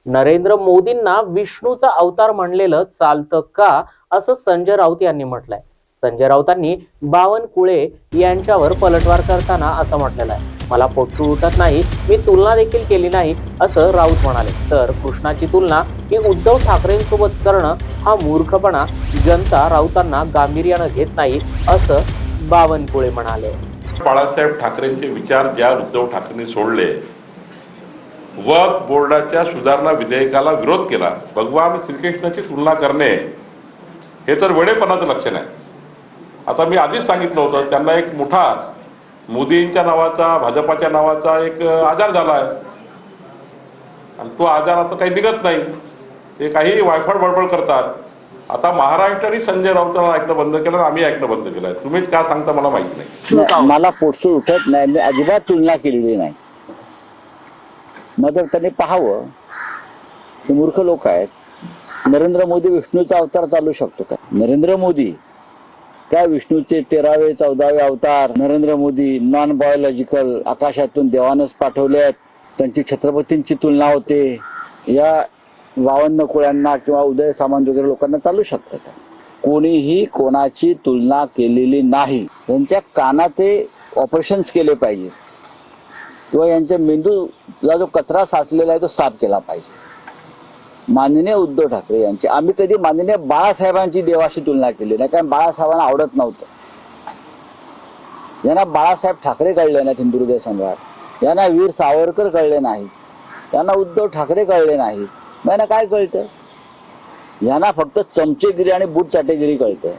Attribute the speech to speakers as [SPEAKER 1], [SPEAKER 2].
[SPEAKER 1] नरेंद्र मोदींना विष्णूचा अवतार म्हणलेलं चालतं का, असं संजय राऊत यांनी म्हटलंय. संजय राऊतांनी बावनकुळे यांच्यावर पलटवार करताना असं म्हटलेलं आहे, मला पोटसूळ उठत नाही, मी तुलना देखील केली नाही, असं राऊत म्हणाले. तर कृष्णाची तुलना ही उद्धव ठाकरेंसोबत करणं हा मूर्खपणा, जनता राऊतांना गांभीर्यानं घेत नाही, असं बावनकुळे म्हणाले.
[SPEAKER 2] बाळासाहेब ठाकरेंचे विचार ज्या उद्धव ठाकरेंनी सोडले, वक्फ बोर्डाच्या सुधारणा विधेयकाला विरोध केला, भगवान श्रीकृष्णाची तुलना करणे हे तर वेडेपणाचं लक्षण आहे. आता मी आधीच सांगितलं होतं, त्यांना एक मोठा मोदींच्या नावाचा, भाजपाच्या नावाचा एक आजार झाला आहे आणि तो आजार आता काही निघत नाही. ते काही वायफळ बडबड करतात. आता महाराष्ट्राने संजय राऊतांना ऐकणं बंद केलं, आम्ही ऐकणं बंद केलंय. तुम्हीच काय सांगता मला माहित नाही.
[SPEAKER 3] मला पोटसूळ उठत नाही, मी अजिबात तुलना केलेली नाही. मग तर त्यांनी पाहावं, हे मूर्ख लोक आहेत. नरेंद्र मोदी विष्णूचा अवतार चालू शकतो का? नरेंद्र मोदी त्या विष्णूचे 13वे 14वे अवतार. नरेंद्र मोदी नॉन बायोलॉजिकल, आकाशातून देवानच पाठवले आहेत. त्यांची छत्रपतींची तुलना होते, या 52 कुळ्यांना किंवा उदय सामंत वगैरे लोकांना चालू शकतं का? कोणीही कोणाची तुलना केलेली नाही. त्यांच्या कानाचे ऑपरेशन्स केले पाहिजे किंवा यांच्या मेंदूला जो कचरा साचलेला आहे तो साफ केला पाहिजे. माननीय उद्धव ठाकरे यांची आम्ही कधी माननीय बाळासाहेबांची देवाशी तुलना केली नाही, कारण बाळासाहेबांना आवडत नव्हतं. यांना बाळासाहेब ठाकरे कळले नाहीत, हिंदू हृदय सम्राट. यांना वीर सावरकर कळले नाहीत, यांना उद्धव ठाकरे कळले नाहीत. यांना काय कळतं? यांना फक्त चमचेगिरी आणि बूट चाटेगिरी कळतं.